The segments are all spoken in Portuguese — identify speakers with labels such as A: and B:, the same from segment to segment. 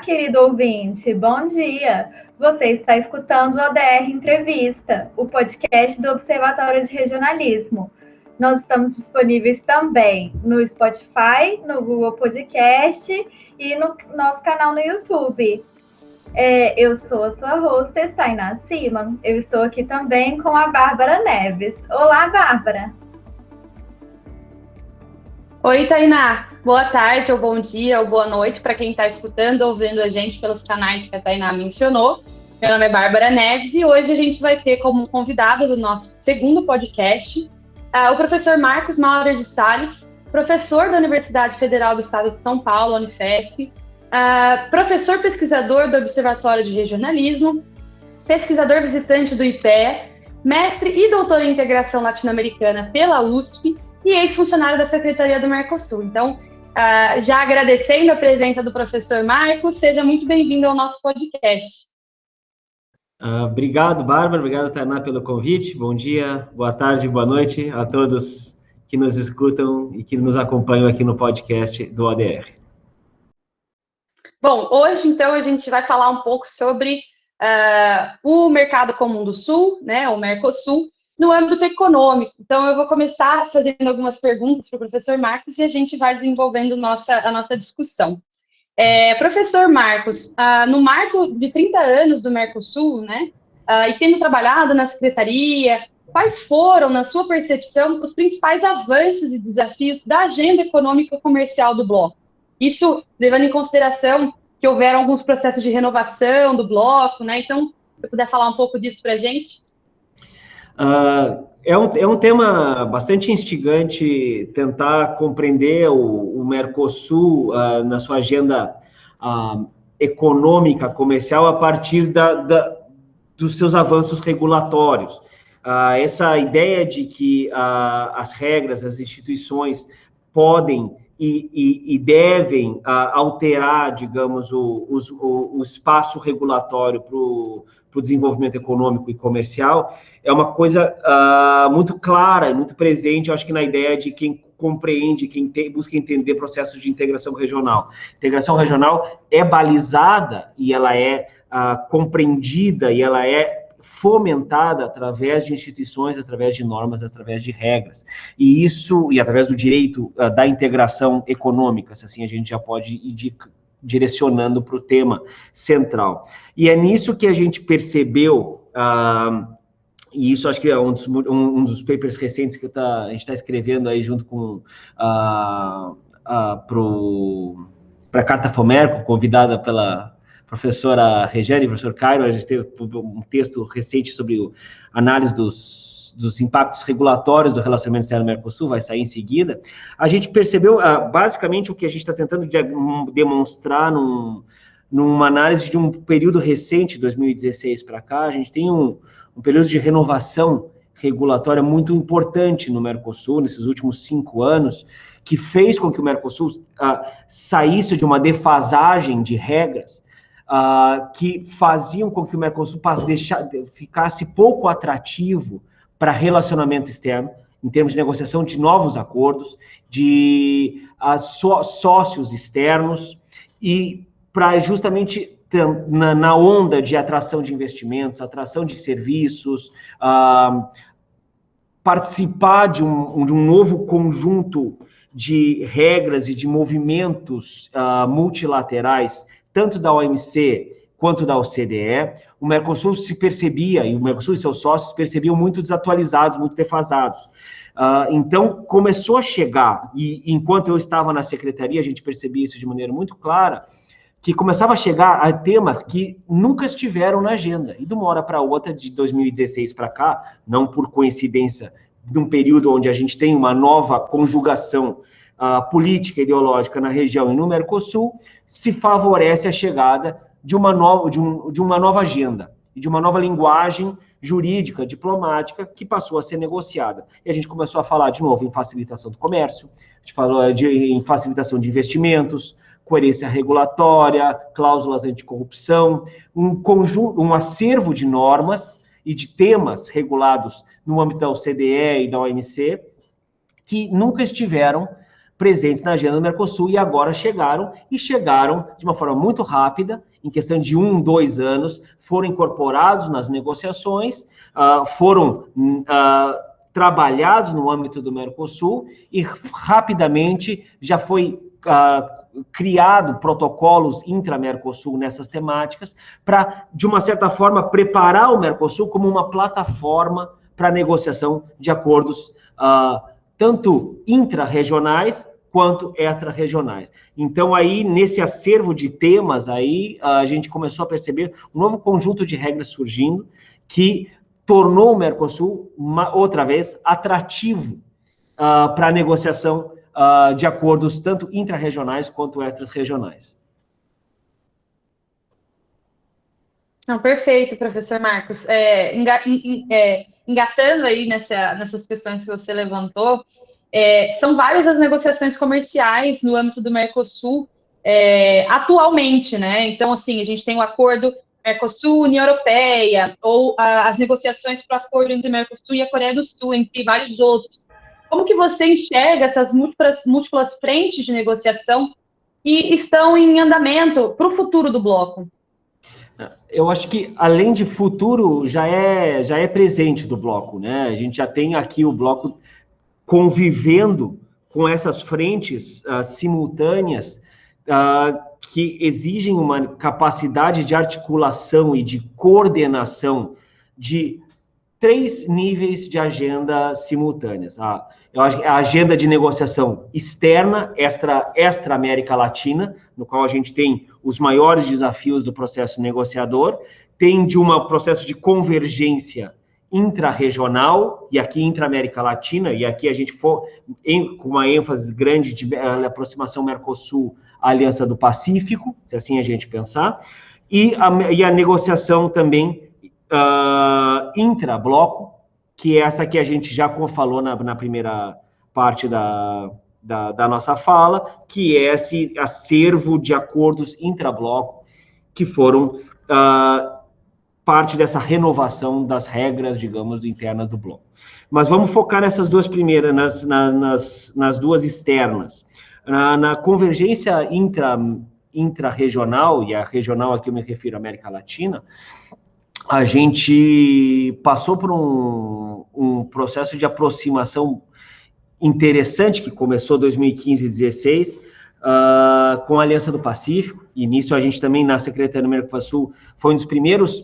A: querido ouvinte, bom dia! Você está escutando o ODR Entrevista, o podcast do Observatório de Regionalismo. Nós estamos disponíveis também no Spotify, no Google Podcast e no nosso canal no YouTube. Eu sou a sua hostess, Tainá Siman. Eu estou aqui também com a Bárbara Neves. Olá, Bárbara!
B: Oi, Tainá. Boa tarde, ou bom dia, ou boa noite para quem está escutando ou vendo a gente pelos canais que a Tainá mencionou. Meu nome é Bárbara Neves e hoje a gente vai ter como convidado do nosso segundo podcast o professor Marcos Maurer de Sales, professor da Universidade Federal do Estado de São Paulo, Unifesp, professor pesquisador do Observatório de Regionalismo, pesquisador visitante do IPEA, mestre e doutor em integração latino-americana pela USP, e ex-funcionário da Secretaria do Mercosul. Então, já agradecendo a presença do professor Marcos, seja muito bem-vindo ao nosso podcast.
C: Obrigado, Bárbara, obrigado, Tainá, pelo convite. Bom dia, boa tarde, boa noite a todos que nos escutam e que nos acompanham aqui no podcast do ODR.
B: Bom, hoje, então, a gente vai falar um pouco sobre o Mercado Comum do Sul, né, o Mercosul, no âmbito econômico. Então, eu vou começar fazendo algumas perguntas para o professor Marcos e a gente vai desenvolvendo a nossa discussão. Professor Marcos, no marco de 30 anos do Mercosul, né, e tendo trabalhado na Secretaria, quais foram, na sua percepção, os principais avanços e desafios da agenda econômica comercial do bloco? Isso levando em consideração que houveram alguns processos de renovação do bloco, né? Então, se você puder falar um pouco disso para a gente.
C: É um tema bastante instigante tentar compreender o Mercosul na sua agenda econômica, comercial, a partir dos seus avanços regulatórios. Essa ideia de que as regras, as instituições podem e devem alterar, digamos, o espaço regulatório para o desenvolvimento econômico e comercial, é uma coisa muito clara e muito presente, eu acho que na ideia de quem compreende, busca entender processos de integração regional. Integração regional é balizada e ela é compreendida e ela é fomentada através de instituições, através de normas, através de regras. E através do direito da integração econômica, se assim a gente já pode ir direcionando para o tema central. E é nisso que a gente percebeu, e isso acho que é um dos papers recentes que a gente está escrevendo aí junto com para a Carta Fomerco, convidada pela professora Regiane e professor Cairo. A gente teve um texto recente sobre análise dos impactos regulatórios do relacionamento externo-Mercosul, vai sair em seguida. A gente percebeu, basicamente, o que a gente está tentando demonstrar numa análise de um período recente, 2016 para cá. A gente tem um período de renovação regulatória muito importante no Mercosul, nesses últimos 5 anos, que fez com que o Mercosul saísse de uma defasagem de regras que faziam com que o Mercosul ficasse pouco atrativo para relacionamento externo, em termos de negociação de novos acordos, de sócios externos, e para justamente na onda de atração de investimentos, atração de serviços, participar de um novo conjunto de regras e de movimentos multilaterais, tanto da OMC quanto da OCDE. O Mercosul se percebia, e o Mercosul e seus sócios percebiam muito desatualizados, muito defasados. Então, começou a chegar, e enquanto eu estava na secretaria, a gente percebia isso de maneira muito clara, que começava a chegar a temas que nunca estiveram na agenda. E de uma hora para outra, de 2016 para cá, não por coincidência, de um período onde a gente tem uma nova conjugação política e ideológica na região e no Mercosul, se favorece a chegada de uma nova agenda e de uma nova linguagem jurídica, diplomática, que passou a ser negociada. E a gente começou a falar de novo em facilitação do comércio, a gente falou em facilitação de investimentos, coerência regulatória, cláusulas anticorrupção, um acervo de normas e de temas regulados no âmbito da OCDE e da OMC, que nunca estiveram presentes na agenda do Mercosul e agora chegaram de uma forma muito rápida, em questão de 2 anos, foram incorporados nas negociações, foram trabalhados no âmbito do Mercosul e rapidamente já foi criado protocolos intra-Mercosul nessas temáticas para, de uma certa forma, preparar o Mercosul como uma plataforma para negociação de acordos tanto intra-regionais quanto extra-regionais. Então, aí, nesse acervo de temas, aí, a gente começou a perceber um novo conjunto de regras surgindo que tornou o Mercosul, outra vez, atrativo para a negociação de acordos tanto intra-regionais quanto extra-regionais.
B: Não, perfeito, professor Marcos. Engatando aí nessas questões que você levantou, são várias as negociações comerciais no âmbito do Mercosul atualmente, né? Então, assim, a gente tem o acordo Mercosul-União Europeia, ou as negociações para o acordo entre o Mercosul e a Coreia do Sul, entre vários outros. Como que você enxerga essas múltiplas frentes de negociação que estão em andamento para o futuro do bloco?
C: Eu acho que, além de futuro, já é presente do bloco, né? A gente já tem aqui o bloco convivendo com essas frentes simultâneas que exigem uma capacidade de articulação e de coordenação de 3 níveis de agenda simultâneas. Eu acho que a agenda de negociação externa, extra América Latina, no qual a gente tem os maiores desafios do processo negociador, tem de um processo de convergência intra-regional, e aqui intra-América Latina, e aqui a gente for com uma ênfase grande de aproximação Mercosul à Aliança do Pacífico, se assim a gente pensar, e a negociação também intra-bloco, que é essa que a gente já falou na primeira parte da nossa fala, que é esse acervo de acordos intra-bloco que foram parte dessa renovação das regras, digamos, internas do bloco. Mas vamos focar nessas 2 primeiras, nas 2 externas. Na convergência intra-regional, e a regional aqui eu me refiro à América Latina, a gente passou por um processo de aproximação interessante que começou em 2015 e 2016, com a Aliança do Pacífico, e nisso a gente também, na Secretaria do Mercosul, foi um dos primeiros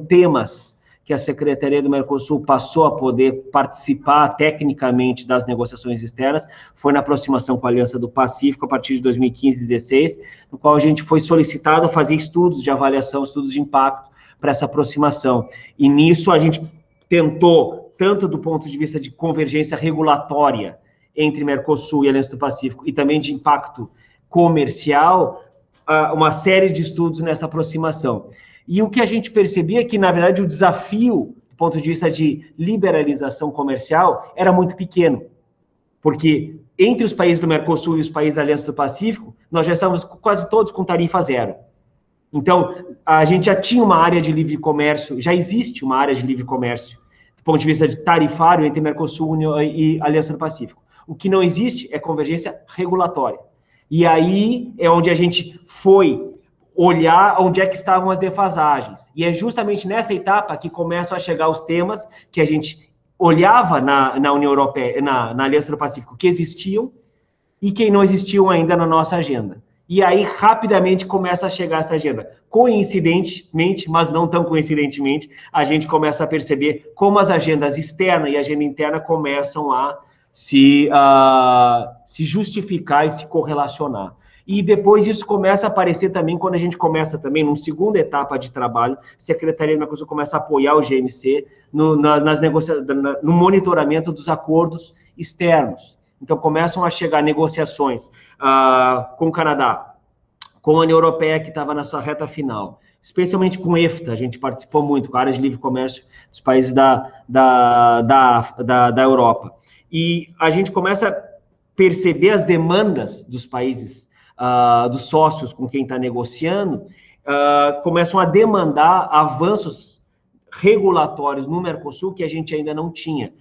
C: temas que a Secretaria do Mercosul passou a poder participar tecnicamente das negociações externas, foi na aproximação com a Aliança do Pacífico, a partir de 2015 e 2016, no qual a gente foi solicitado a fazer estudos de avaliação, estudos de impacto, para essa aproximação. E nisso a gente tentou, tanto do ponto de vista de convergência regulatória entre Mercosul e Aliança do Pacífico, e também de impacto comercial, uma série de estudos nessa aproximação. E o que a gente percebia é que, na verdade, o desafio, do ponto de vista de liberalização comercial, era muito pequeno. Porque entre os países do Mercosul e os países da Aliança do Pacífico, nós já estávamos quase todos com tarifa zero. Então, a gente já tinha uma área de livre comércio, já existe uma área de livre comércio, do ponto de vista de tarifário entre Mercosul e Aliança do Pacífico. O que não existe é convergência regulatória. E aí é onde a gente foi olhar onde é que estavam as defasagens. E é justamente nessa etapa que começam a chegar os temas que a gente olhava na União Europeia, na Aliança do Pacífico, que existiam e que não existiam ainda na nossa agenda. E aí, rapidamente, começa a chegar essa agenda. Coincidentemente, mas não tão coincidentemente, a gente começa a perceber como as agendas externa e agenda interna começam a se justificar e se correlacionar. E depois isso começa a aparecer também quando a gente começa também, numa segunda etapa de trabalho, a Secretaria de Mercosul começa a apoiar o GMC no monitoramento dos acordos externos. Então, começam a chegar negociações com o Canadá, com a União Europeia, que estava na sua reta final, especialmente com o EFTA, a gente participou muito, com a área de livre comércio dos países da Europa. E a gente começa a perceber as demandas dos países, dos sócios com quem está negociando, começam a demandar avanços regulatórios no Mercosul que a gente ainda não tinha.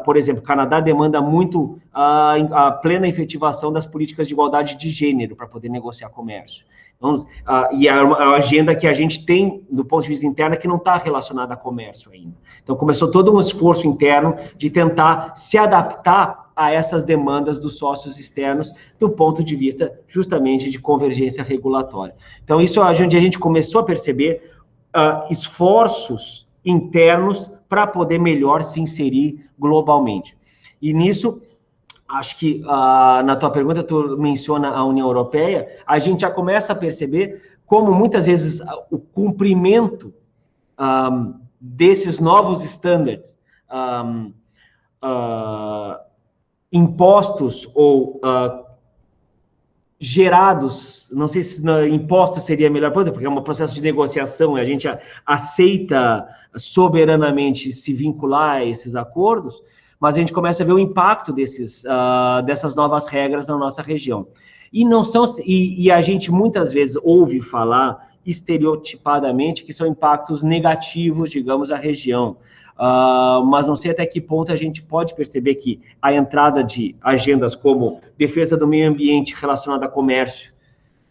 C: Por exemplo, o Canadá demanda muito a plena efetivação das políticas de igualdade de gênero para poder negociar comércio. Então, e é uma agenda que a gente tem, do ponto de vista interno, que não está relacionada a comércio ainda. Então, começou todo um esforço interno de tentar se adaptar a essas demandas dos sócios externos, do ponto de vista, justamente, de convergência regulatória. Então, isso é onde a gente começou a perceber esforços internos para poder melhor se inserir globalmente. E nisso, acho que na tua pergunta tu menciona a União Europeia, a gente já começa a perceber como muitas vezes o cumprimento desses novos estándares impostos ou gerados, não sei se imposto seria a melhor coisa, porque é um processo de negociação e a gente aceita soberanamente se vincular a esses acordos, mas a gente começa a ver o impacto dessas novas regras na nossa região. E a gente muitas vezes ouve falar estereotipadamente que são impactos negativos, digamos, à região. Mas não sei até que ponto a gente pode perceber que a entrada de agendas como defesa do meio ambiente relacionada a comércio,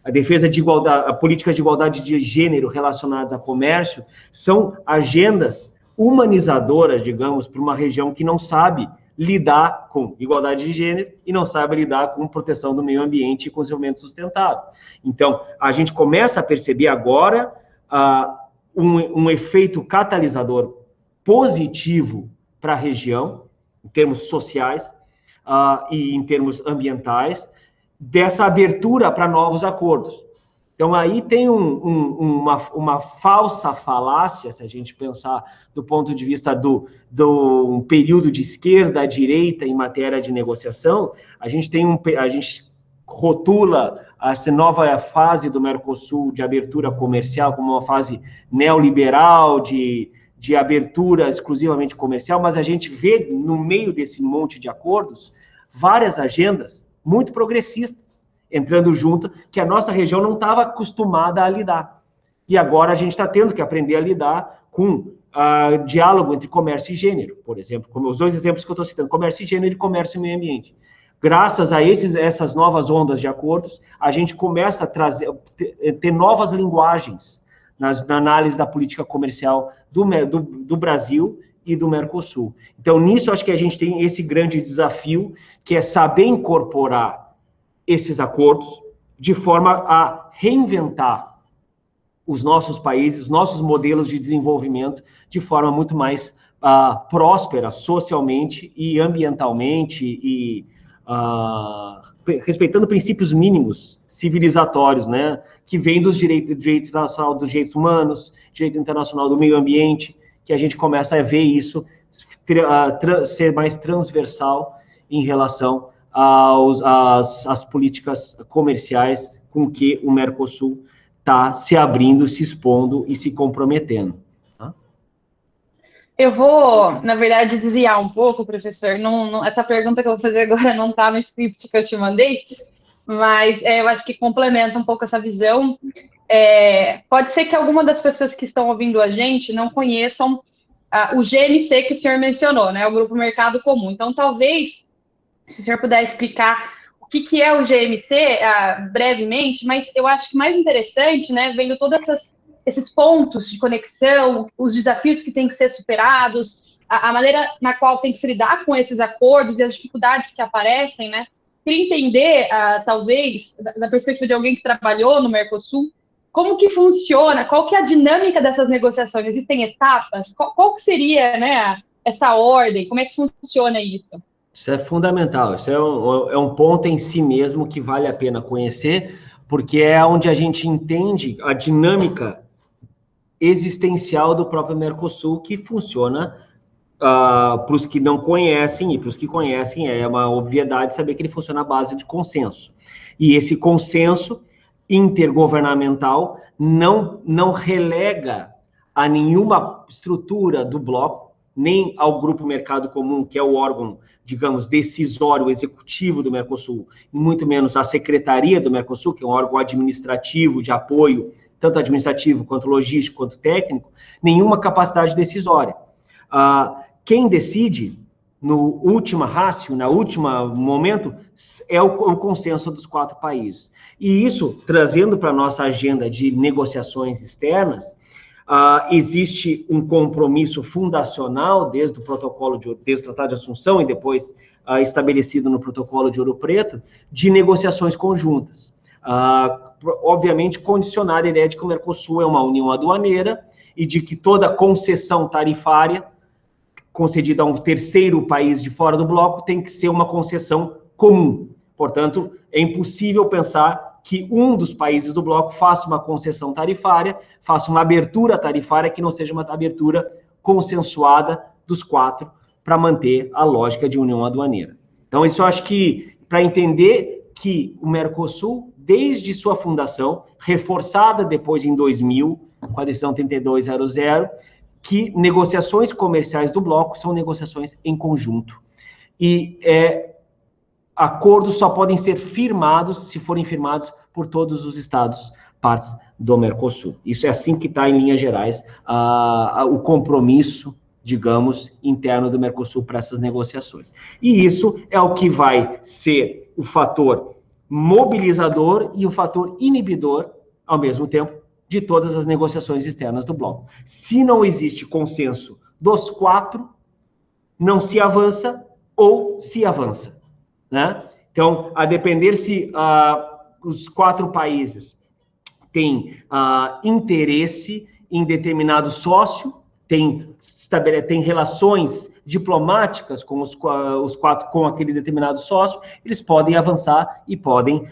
C: a defesa de igualdade, a política de igualdade de gênero relacionadas a comércio, são agendas humanizadoras, digamos, para uma região que não sabe lidar com igualdade de gênero e não sabe lidar com proteção do meio ambiente e com desenvolvimento sustentável. Então, a gente começa a perceber agora um efeito catalisador positivo para a região, em termos sociais e em termos ambientais, dessa abertura para novos acordos. Então, aí tem uma falsa falácia, se a gente pensar do ponto de vista do período de esquerda à direita em matéria de negociação, a gente rotula essa nova fase do Mercosul de abertura comercial como uma fase neoliberal, de abertura exclusivamente comercial, mas a gente vê no meio desse monte de acordos várias agendas muito progressistas entrando junto, que a nossa região não estava acostumada a lidar. E agora a gente está tendo que aprender a lidar com diálogo entre comércio e gênero, por exemplo, como os dois exemplos que eu estou citando, comércio e gênero e comércio e meio ambiente. Graças a essas novas ondas de acordos, a gente começa a ter novas linguagens na análise da política comercial do Brasil e do Mercosul. Então, nisso, acho que a gente tem esse grande desafio, que é saber incorporar esses acordos de forma a reinventar os nossos países, nossos modelos de desenvolvimento de forma muito mais próspera socialmente e ambientalmente e respeitando princípios mínimos civilizatórios, né, que vêm dos direito internacional dos direitos humanos, direito internacional do meio ambiente, que a gente começa a ver isso ser mais transversal em relação às políticas comerciais com que o Mercosul está se abrindo, se expondo e se comprometendo. Tá?
B: Eu vou, na verdade, desviar um pouco, professor. Essa pergunta que eu vou fazer agora não está no script que eu te mandei, mas eu acho que complementa um pouco essa visão. Pode ser que alguma das pessoas que estão ouvindo a gente não conheçam o GMC que o senhor mencionou, né, o Grupo Mercado Comum. Então, talvez, se o senhor puder explicar o que é o GMC, brevemente, mas eu acho que mais interessante, né, vendo todos esses pontos de conexão, os desafios que têm que ser superados, a maneira na qual tem que se lidar com esses acordos e as dificuldades que aparecem, né, queria entender, talvez, da perspectiva de alguém que trabalhou no Mercosul, como que funciona, qual que é a dinâmica dessas negociações? Existem etapas? Qual que seria, né, essa ordem? Como é que funciona isso?
C: Isso é fundamental, isso é um ponto em si mesmo que vale a pena conhecer, porque é onde a gente entende a dinâmica existencial do próprio Mercosul, que funciona, para os que não conhecem, e para os que conhecem, é uma obviedade saber que ele funciona à base de consenso. E esse consenso intergovernamental não relega a nenhuma estrutura do bloco, nem ao Grupo Mercado Comum, que é o órgão, digamos, decisório executivo do Mercosul, muito menos a Secretaria do Mercosul, que é um órgão administrativo de apoio, tanto administrativo quanto logístico, quanto técnico, nenhuma capacidade decisória. Quem decide no última ratio, na última momento, é o consenso dos 4 países. E isso, trazendo para a nossa agenda de negociações externas, existe um compromisso fundacional desde o desde o Tratado de Assunção e depois estabelecido no Protocolo de Ouro Preto, de negociações conjuntas. Obviamente, condicionar a ideia de que o Mercosul é uma união aduaneira e de que toda concessão tarifária concedida a um terceiro país de fora do bloco tem que ser uma concessão comum. Portanto, é impossível pensar que um dos países do bloco faça uma concessão tarifária, faça uma abertura tarifária que não seja uma abertura consensuada dos 4 para manter a lógica de união aduaneira. Então, isso eu acho que, para entender que o Mercosul, desde sua fundação, reforçada depois em 2000, com a decisão 3200, que negociações comerciais do bloco são negociações em conjunto. E acordos só podem ser firmados se forem firmados por todos os estados partes do Mercosul. Isso é assim que está, em linhas gerais, o compromisso, digamos, interno do Mercosul para essas negociações. E isso é o que vai ser o fator mobilizador e o fator inibidor, ao mesmo tempo, de todas as negociações externas do bloco. Se não existe consenso dos 4, não se avança ou se avança, né? Então, a depender se os 4 países têm interesse em determinado sócio, têm relações diplomáticas com os 4, com aquele determinado sócio, eles podem avançar e podem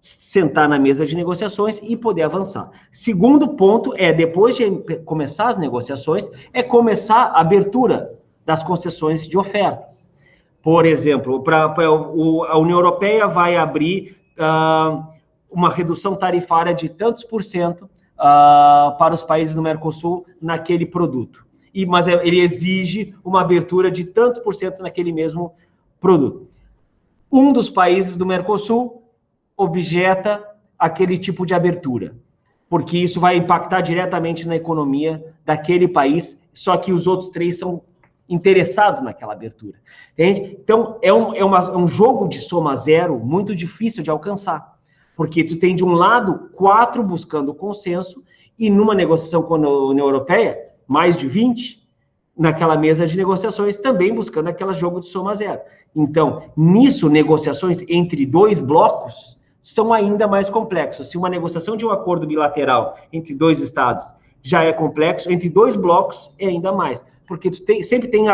C: sentar na mesa de negociações e poder avançar. Segundo ponto depois de começar as negociações, começar a abertura das concessões de ofertas. Por exemplo, a União Europeia vai abrir uma redução tarifária de tantos % para os países do Mercosul naquele produto. Mas ele exige uma abertura de tantos % naquele mesmo produto. Um dos países do Mercosul objeta aquele tipo de abertura, porque isso vai impactar diretamente na economia daquele país, só que os outros 3 são interessados naquela abertura. Entende? Então, é um jogo de soma zero muito difícil de alcançar, porque tu tem, de um lado, 4 buscando consenso, e numa negociação com a União Europeia, mais de 20, naquela mesa de negociações, também buscando aquele jogo de soma zero. Então, nisso, negociações entre 2 blocos são ainda mais complexos. Se uma negociação de um acordo bilateral entre 2 estados já é complexo, entre 2 blocos é ainda mais, porque sempre tem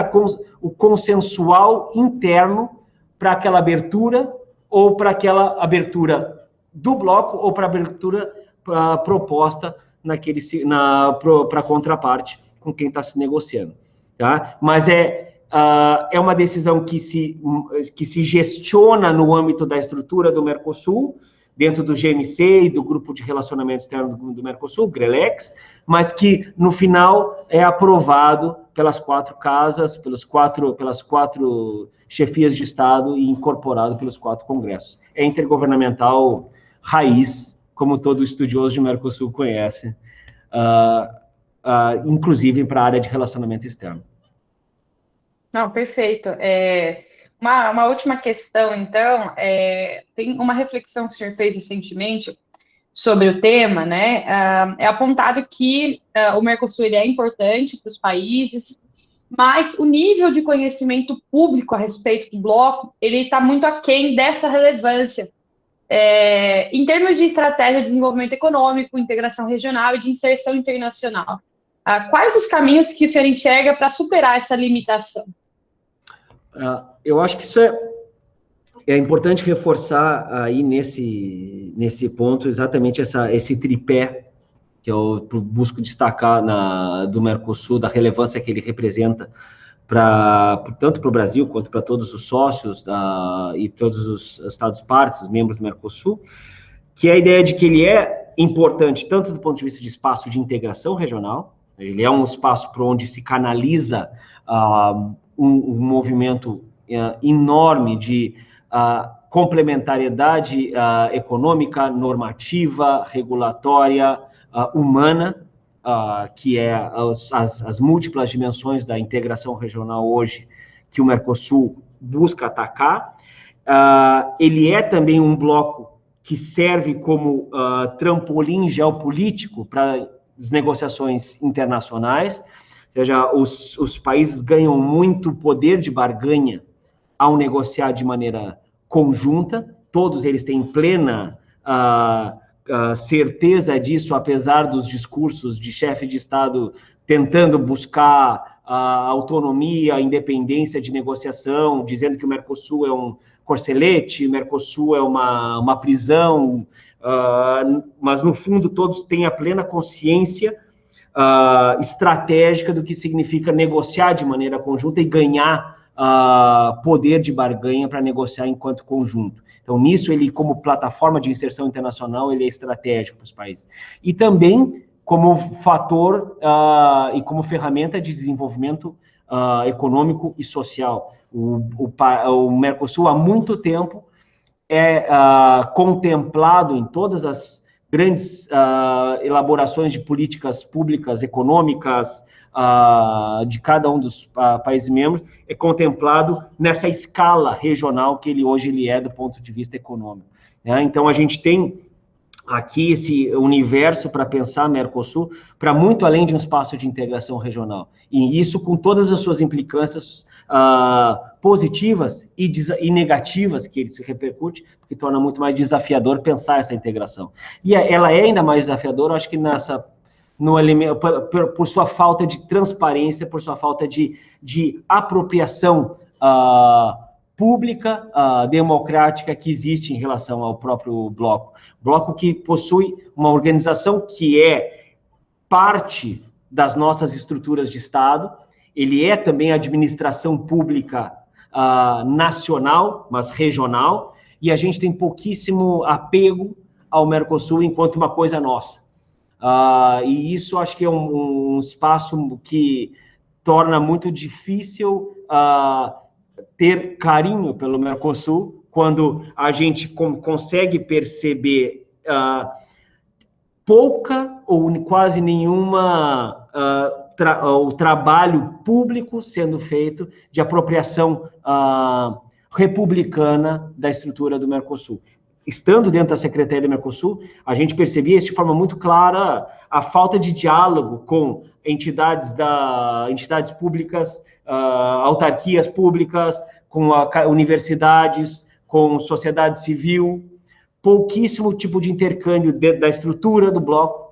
C: o consensual interno para aquela abertura, ou para aquela abertura do bloco, ou para a abertura proposta para a contraparte com quem está se negociando. Tá? Mas é uma decisão que se gestiona no âmbito da estrutura do Mercosul, dentro do GMC e do Grupo de Relacionamento Externo do Mercosul, GRELEX, mas que, no final, é aprovado pelas 4 casas, pelas quatro chefias de Estado e incorporado pelos 4 congressos. É intergovernamental raiz, como todo estudioso de Mercosul conhece, inclusive para a área de relacionamento externo.
B: Não, perfeito. Uma última questão, então, tem uma reflexão que o senhor fez recentemente sobre o tema, né? É apontado que o Mercosul ele é importante para os países, mas o nível de conhecimento público a respeito do bloco, ele está muito aquém dessa relevância. Em termos de estratégia de desenvolvimento econômico, integração regional e de inserção internacional, quais os caminhos que o senhor enxerga para superar essa limitação?
C: Eu acho que isso é importante reforçar aí nesse ponto exatamente esse tripé que eu busco destacar do Mercosul, da relevância que ele representa tanto para o Brasil quanto para todos os sócios e todos os Estados partes, os membros do Mercosul, que é a ideia de que ele é importante tanto do ponto de vista de espaço de integração regional, ele é um espaço por onde se canaliza um movimento enorme de complementariedade econômica, normativa, regulatória, humana, que é as múltiplas dimensões da integração regional hoje, que o Mercosul busca atacar. Ele é também um bloco que serve como trampolim geopolítico para as negociações internacionais, ou seja, os países ganham muito poder de barganha ao negociar de maneira conjunta, todos eles têm plena certeza disso, apesar dos discursos de chefe de Estado tentando buscar a autonomia, a independência de negociação, dizendo que o Mercosul é um corcelete, o Mercosul é uma prisão, mas no fundo todos têm a plena consciência estratégica do que significa negociar de maneira conjunta e ganhar poder de barganha para negociar enquanto conjunto. Então, nisso, ele, como plataforma de inserção internacional, ele é estratégico para os países. E também como fator e como ferramenta de desenvolvimento econômico e social. O Mercosul, há muito tempo, é contemplado em todas as grandes elaborações de políticas públicas, econômicas, de cada um dos países membros, é contemplado nessa escala regional que hoje ele é do ponto de vista econômico. Então, a gente tem aqui esse universo para pensar Mercosul para muito além de um espaço de integração regional. E isso com todas as suas implicâncias positivas e negativas que ele se repercute, porque torna muito mais desafiador pensar essa integração. E ela é ainda mais desafiadora, acho que por sua falta de transparência, por sua falta de apropriação pública, democrática que existe em relação ao próprio bloco. Bloco que possui uma organização que é parte das nossas estruturas de Estado, ele é também administração pública nacional, mas regional, e a gente tem pouquíssimo apego ao Mercosul enquanto uma coisa nossa. E isso acho que é um espaço que torna muito difícil ter carinho pelo Mercosul, quando a gente consegue perceber pouca ou quase nenhuma o trabalho público sendo feito de apropriação republicana da estrutura do Mercosul. Estando dentro da Secretaria do Mercosul, a gente percebia de forma muito clara a falta de diálogo com entidades públicas, autarquias públicas, com universidades, com sociedade civil, pouquíssimo tipo de intercâmbio dentro da estrutura do bloco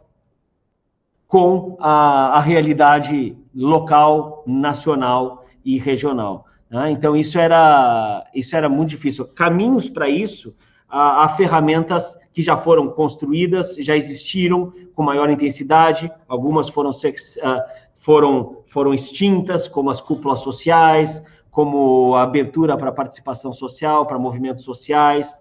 C: com a realidade local, nacional e regional. Então, isso era muito difícil. Caminhos para isso, há ferramentas que já foram construídas, já existiram com maior intensidade, algumas foram extintas, como as cúpulas sociais, como a abertura para participação social, para movimentos sociais,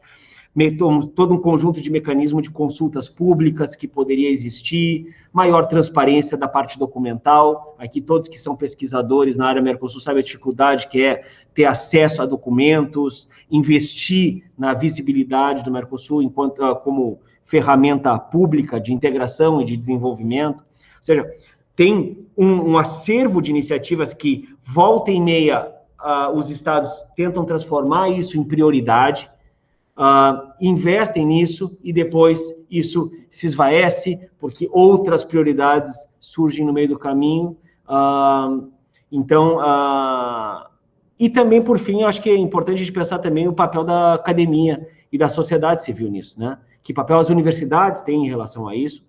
C: todo um conjunto de mecanismos de consultas públicas que poderia existir, maior transparência da parte documental. Aqui todos que são pesquisadores na área Mercosul sabem a dificuldade que é ter acesso a documentos, investir na visibilidade do Mercosul como ferramenta pública de integração e de desenvolvimento. Ou seja, tem um acervo de iniciativas que, volta e meia, os estados tentam transformar isso em prioridade, investem nisso e depois isso se esvaece, porque outras prioridades surgem no meio do caminho. E também, por fim, eu acho que é importante a gente pensar também o papel da academia e da sociedade civil nisso, né? Que papel as universidades têm em relação a isso,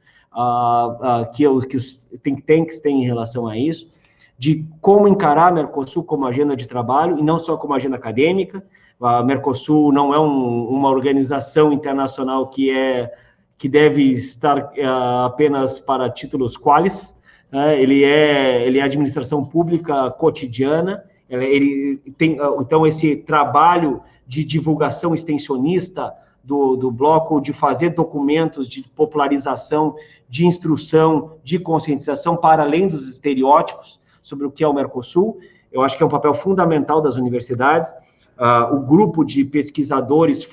C: que os think tanks têm em relação a isso, de como encarar a Mercosul como agenda de trabalho, e não só como agenda acadêmica. A Mercosul não é uma organização internacional que deve estar apenas para títulos qualis, né? Ele é administração pública cotidiana, ele tem, então, esse trabalho de divulgação extensionista do bloco, de fazer documentos de popularização, de instrução, de conscientização, para além dos estereótipos sobre o que é o Mercosul. Eu acho que é um papel fundamental das universidades. O grupo de pesquisadores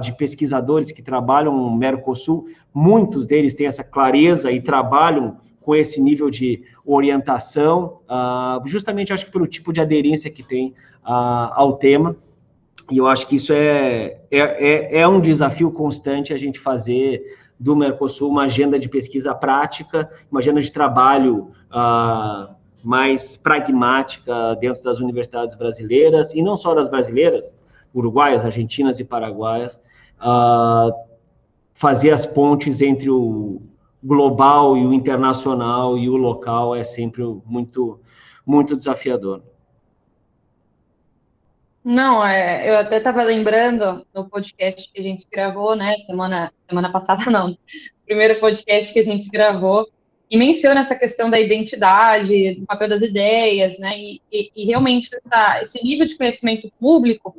C: de pesquisadores que trabalham no Mercosul, muitos deles têm essa clareza e trabalham com esse nível de orientação, justamente acho que pelo tipo de aderência que tem ao tema, e eu acho que isso é um desafio constante a gente fazer do Mercosul uma agenda de pesquisa prática, uma agenda de trabalho mais pragmática dentro das universidades brasileiras, e não só das brasileiras, uruguaias, argentinas e paraguaias, fazer as pontes entre o global e o internacional e o local é sempre muito, muito desafiador.
B: Não, eu até estava lembrando no podcast que a gente gravou, né, semana passada não, primeiro podcast que a gente gravou, e menciona essa questão da identidade, do papel das ideias, né, e realmente esse nível de conhecimento público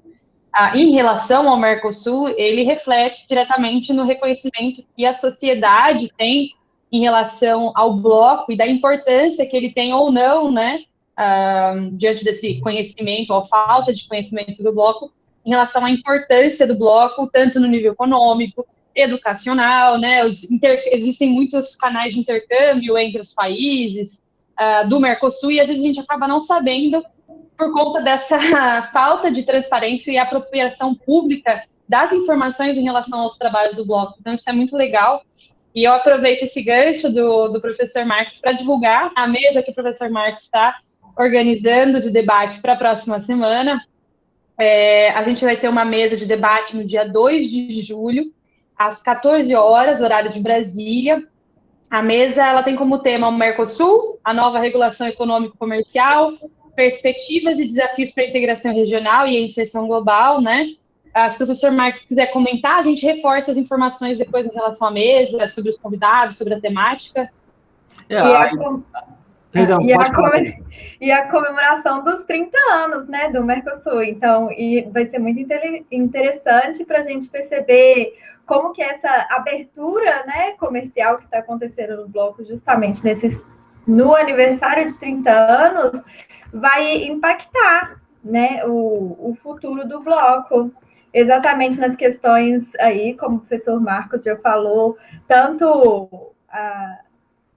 B: em relação ao Mercosul, ele reflete diretamente no reconhecimento que a sociedade tem em relação ao bloco e da importância que ele tem ou não, né, diante desse conhecimento, ou falta de conhecimento do bloco, em relação à importância do bloco, tanto no nível econômico, educacional, né, existem muitos canais de intercâmbio entre os países do Mercosul, e às vezes a gente acaba não sabendo por conta dessa falta de transparência e apropriação pública das informações em relação aos trabalhos do bloco. Então, isso é muito legal. E eu aproveito esse gancho do professor Marcos para divulgar a mesa que o professor Marcos está organizando de debate para a próxima semana. A gente vai ter uma mesa de debate no dia 2 de julho, às 14 horas, horário de Brasília. A mesa ela tem como tema o Mercosul, a nova regulação econômico-comercial, perspectivas e desafios para a integração regional e a inserção global, né? Se o professor Marcos quiser comentar, a gente reforça as informações depois em relação à mesa, sobre os convidados, sobre a temática.
A: E a comemoração dos 30 anos, né, do Mercosul. Então, e vai ser muito interessante para a gente perceber como que essa abertura, né, comercial que está acontecendo no bloco justamente no aniversário de 30 anos vai impactar, né, o futuro do bloco. Exatamente nas questões aí, como o professor Marcos já falou, tanto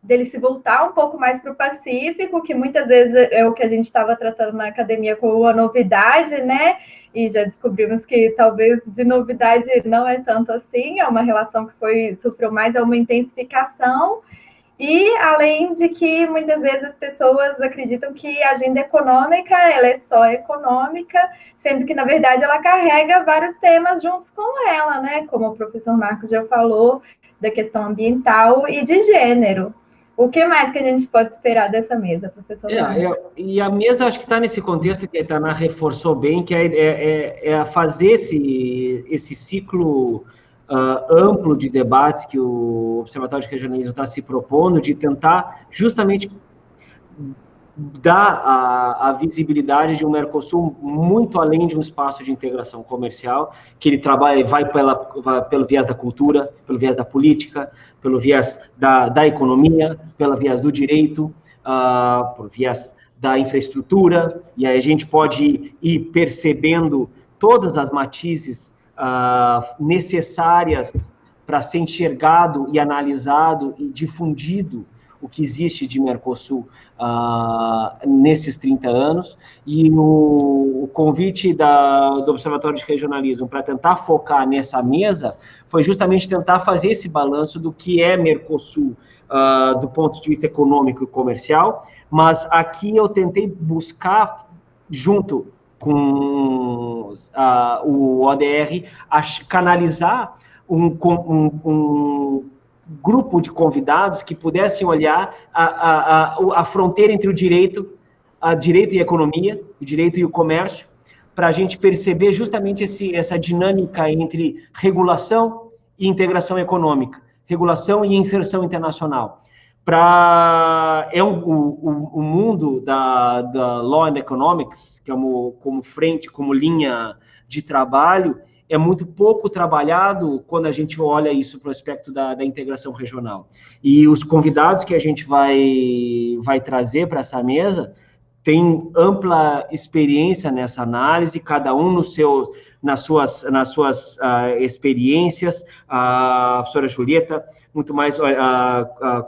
A: dele se voltar um pouco mais para o Pacífico, que muitas vezes é o que a gente estava tratando na academia como uma novidade, né? E já descobrimos que talvez de novidade não é tanto assim, é uma relação que sofreu mais uma intensificação. E além de que muitas vezes as pessoas acreditam que a agenda econômica ela é só econômica, sendo que na verdade ela carrega vários temas juntos com ela, né? Como o professor Marcos já falou, da questão ambiental e de gênero. O que mais que a gente pode esperar dessa mesa, professor Marcos?
C: E a mesa acho que está nesse contexto que a Itainá reforçou bem, que é fazer esse ciclo amplo de debates que o Observatório de Regionalismo está se propondo, de tentar justamente dar a visibilidade de um Mercosul muito além de um espaço de integração comercial, que ele vai pelo viés da cultura, pelo viés da política, pelo viés da economia, pelo viés do direito, pelo viés da infraestrutura, e aí a gente pode ir percebendo todas as matizes necessárias para ser enxergado e analisado e difundido o que existe de Mercosul nesses 30 anos, e o convite do Observatório de Regionalismo para tentar focar nessa mesa foi justamente tentar fazer esse balanço do que é Mercosul do ponto de vista econômico e comercial, mas aqui eu tentei buscar, junto com o ODR, canalizar um grupo de convidados que pudessem olhar a fronteira entre o direito e a economia, o direito e o comércio, para a gente perceber justamente essa dinâmica entre regulação e integração econômica, regulação e inserção internacional. O mundo da Law and Economics, que é como linha de trabalho, é muito pouco trabalhado quando a gente olha isso para o aspecto da integração regional. E os convidados que a gente vai trazer para essa mesa tem ampla experiência nessa análise, cada um nas suas experiências. A professora Julieta, muito mais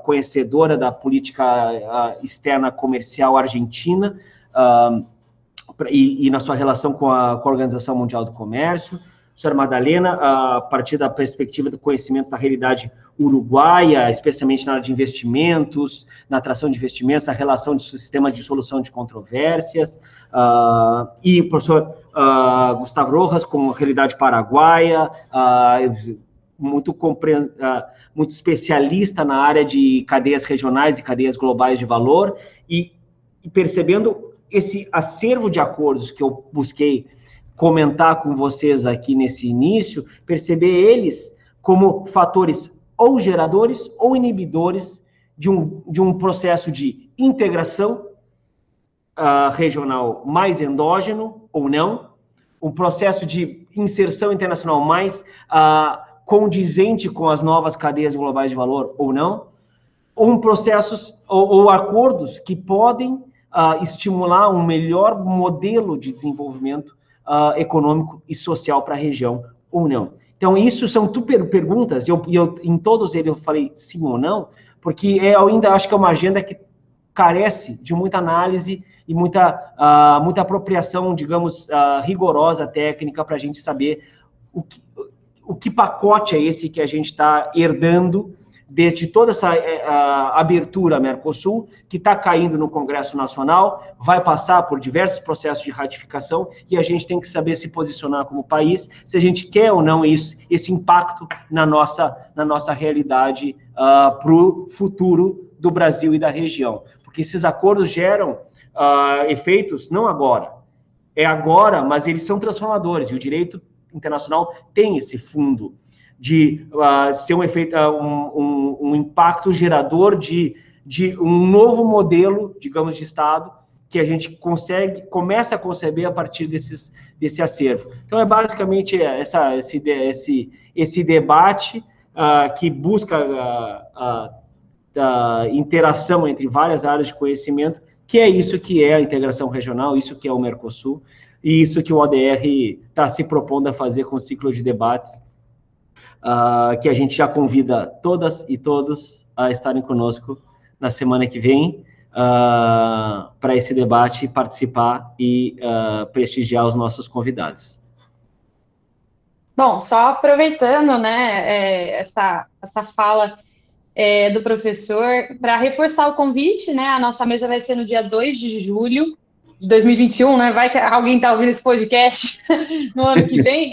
C: conhecedora da política externa comercial argentina, e na sua relação com a Organização Mundial do Comércio. Professora Madalena, a partir da perspectiva do conhecimento da realidade uruguaia, especialmente na área de investimentos, na atração de investimentos, na relação de sistemas de solução de controvérsias, e o professor Gustavo Rojas, com a realidade paraguaia, muito especialista na área de cadeias regionais e cadeias globais de valor, e percebendo esse acervo de acordos que eu busquei comentar com vocês aqui nesse início, perceber eles como fatores ou geradores ou inibidores de um processo de integração regional mais endógeno ou não, um processo de inserção internacional mais condizente com as novas cadeias globais de valor ou não, processos ou acordos que podem estimular um melhor modelo de desenvolvimento econômico e social para a região ou não. Então, isso são perguntas, e eu em todos eles eu falei sim ou não, porque eu ainda acho que é uma agenda que carece de muita análise e muita apropriação, digamos, rigorosa, técnica, para a gente saber o que pacote é esse que a gente está herdando desde toda essa abertura Mercosul, que está caindo no Congresso Nacional, vai passar por diversos processos de ratificação, e a gente tem que saber se posicionar como país, se a gente quer ou não esse impacto na nossa realidade para o futuro do Brasil e da região. Porque esses acordos geram efeitos, não agora, é agora, mas eles são transformadores, e o direito internacional tem esse fundo de ser um efeito, um impacto gerador de um novo modelo, digamos, de Estado, que a gente começa a conceber a partir desse acervo. Então, é basicamente esse debate que busca a interação entre várias áreas de conhecimento, que é isso que é a integração regional, isso que é o Mercosul, e isso que o ODR está se propondo a fazer com o ciclo de debates, que a gente já convida todas e todos a estarem conosco na semana que vem, para esse debate, participar e prestigiar os nossos convidados.
B: Bom, só aproveitando, né, essa fala do professor, para reforçar o convite, né, a nossa mesa vai ser no dia 2 de julho de 2021, né, vai que alguém está ouvindo esse podcast no ano que vem,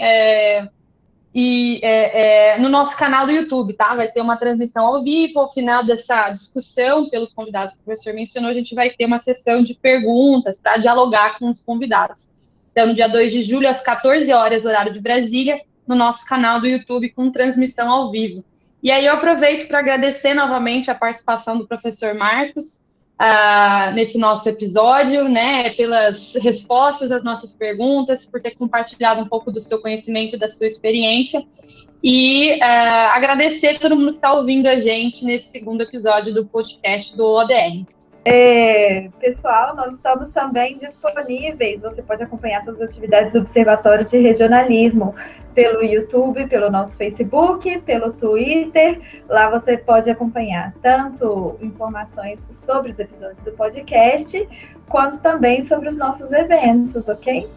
B: no nosso canal do YouTube, tá? Vai ter uma transmissão ao vivo. Ao final dessa discussão, pelos convidados que o professor mencionou, a gente vai ter uma sessão de perguntas para dialogar com os convidados. Então, no dia 2 de julho, às 14 horas, horário de Brasília, no nosso canal do YouTube, com transmissão ao vivo. E aí eu aproveito para agradecer novamente a participação do professor Marcos nesse nosso episódio, né, pelas respostas às nossas perguntas, por ter compartilhado um pouco do seu conhecimento e da sua experiência, e agradecer a todo mundo que está ouvindo a gente nesse segundo episódio do podcast do ODR.
A: Pessoal, nós estamos também disponíveis, você pode acompanhar todas as atividades do Observatório de Regionalismo pelo YouTube, pelo nosso Facebook, pelo Twitter. Lá você pode acompanhar tanto informações sobre os episódios do podcast, quanto também sobre os nossos eventos, ok?